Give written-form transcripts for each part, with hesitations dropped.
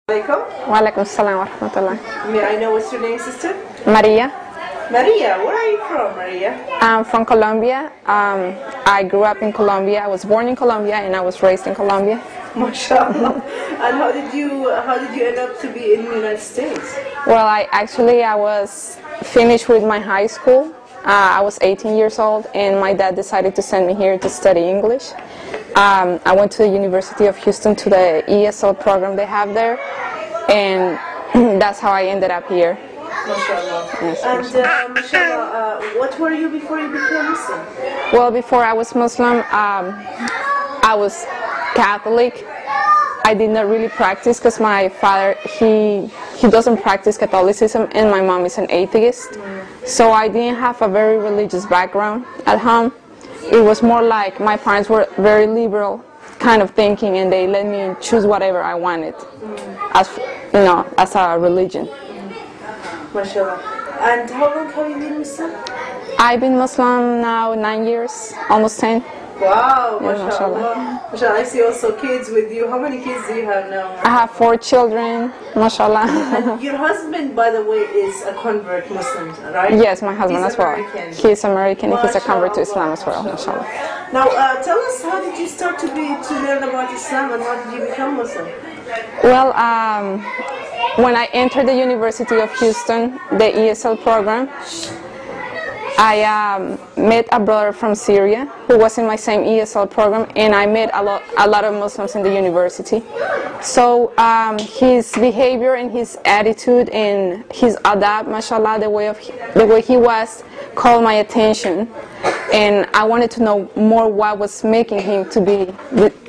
Alaikum. Walaikum salam wa rahmatullah. May I know what's your name, sister? Maria. Maria, where are you from, Maria? I'm from Colombia. I grew up in Colombia. I was born in Colombia and I was raised in Colombia. MashaAllah. And how did you end up to be in the United States? Well, I was finished with my high school. I was 18 years old and my dad decided to send me here to study English. I went to the University of Houston to the ESL program they have there, and that's how I ended up here. MashaAllah. Yes, and MashaAllah, what were you before you became Muslim? Well, before I was Muslim, I was Catholic. I did not really practice because my father, he doesn't practice Catholicism, and my mom is an atheist. So I didn't have a very religious background at home. It was more like my parents were very liberal kind of thinking, and they let me choose whatever I wanted as a religion. MashaAllah. And how long have you been Muslim? I've been Muslim now 9 years, almost 10. Wow, Yeah, MashaAllah. MashaAllah. I see also kids with you. How many kids do you have now? I have 4 children, MashaAllah. And your husband, by the way, is a convert Muslim, right? Yes, my husband as well. American. He's American and he's a convert to Islam as well, MashaAllah. Now, tell us, how did you start to learn about Islam, and how did you become Muslim? Well, when I entered the University of Houston, the ESL program, I met a brother from Syria who was in my same ESL program, and I met a lot of Muslims in the university. So his behavior and his attitude and his adab, mashallah, the way he was, called my attention, and I wanted to know more what was making him to be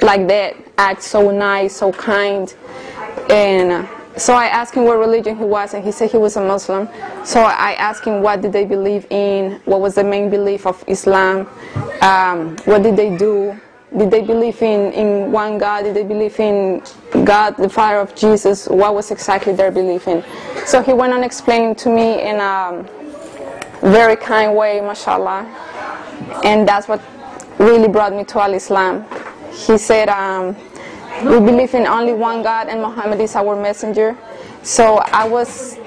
like that, act so nice, so kind. And so I asked him what religion he was, and he said he was a Muslim. So I asked him what did they believe in, what was the main belief of Islam, what did they do, did they believe in one God, did they believe in God, the Father of Jesus, what was exactly their belief in. So he went on explaining to me in a very kind way, mashallah, and that's what really brought me to Al-Islam. He said, we believe in only one God and Muhammad is our messenger. So I was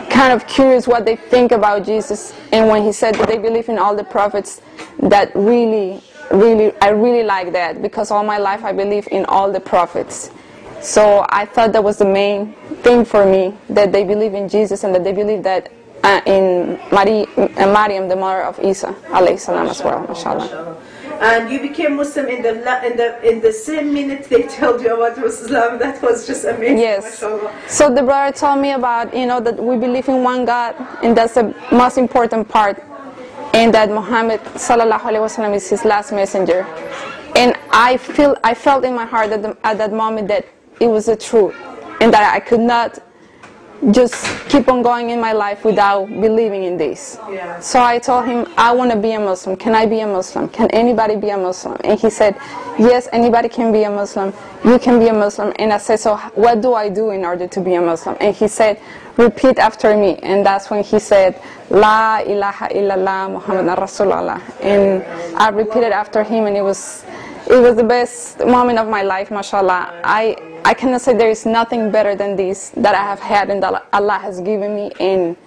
kind of curious what they think about Jesus, and when he said that they believe in all the prophets, that I really like that, because all my life I believe in all the prophets. So I thought that was the main thing for me, that they believe in Jesus and that they believe that in Maryam, the mother of Isa alayhi salam as well, mashallah. And you became Muslim in the same minute they told you about Islam. That was just amazing. Yes. MashaAllah. So the brother told me about, that we believe in one God, and that's the most important part, and that Muhammad sallallahu alaihi wasallam is his last messenger. And I felt in my heart at that moment that it was the truth, and that I could not just keep on going in my life without believing in this. Yeah. So I told him, I want to be a Muslim. Can I be a Muslim? Can anybody be a Muslim? And he said, yes, anybody can be a Muslim. You can be a Muslim. And I said, so what do I do in order to be a Muslim? And he said, repeat after me. And that's when he said, La ilaha illallah Muhammadan Rasulullah. And I repeated after him, and it was the best moment of my life, mashallah. I cannot say there is nothing better than this that I have had and that Allah has given me, and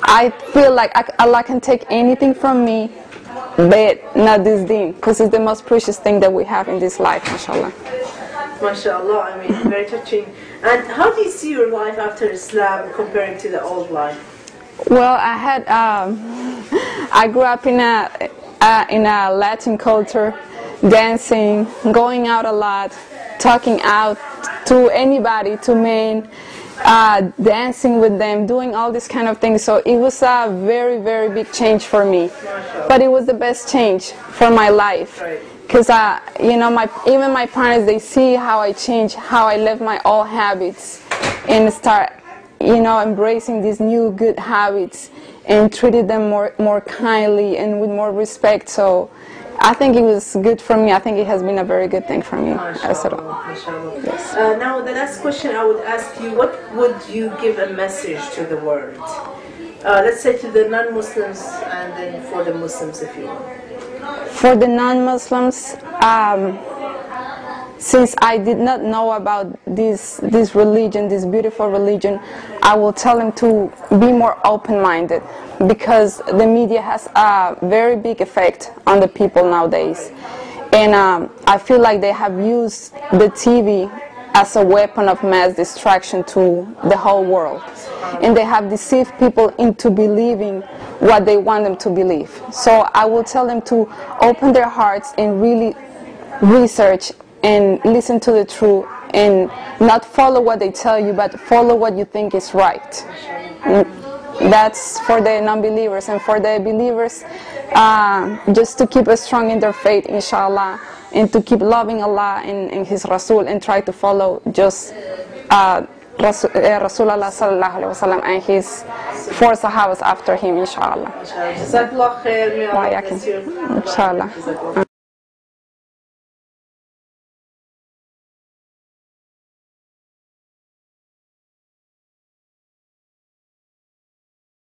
I feel like Allah can take anything from me, but not this deen, because it's the most precious thing that we have in this life, mashallah. MashaAllah, I mean, very touching. And how do you see your life after Islam comparing to the old life? Well, I grew up in a Latin culture, dancing, going out a lot, talking out to anybody, to men, dancing with them, doing all these kind of things. So it was a very, very big change for me. But it was the best change for my life. Because, even my parents, they see how I change, how I left my old habits and start, embracing these new good habits and treated them more kindly and with more respect. So I think it was good for me. I think it has been a very good thing for me. Yes. Now, the last question I would ask you, what would you give a message to the world? Let's say to the non-Muslims, and then for the Muslims, if you want. For the non-Muslims, since I did not know about this religion, this beautiful religion, I will tell them to be more open-minded, because the media has a very big effect on the people nowadays. And I feel like they have used the TV as a weapon of mass distraction to the whole world. And they have deceived people into believing what they want them to believe. So I will tell them to open their hearts and really research and listen to the truth, and not follow what they tell you, but follow what you think is right. That's for the non-believers. And for the believers, just to keep us strong in their faith, inshallah, and to keep loving Allah and His Rasul, and try to follow just Rasulullah sallallahu alaihi wasallam and his 4 Sahabas after him, inshallah. Jazakallah khair. May Allah bless you. Inshallah.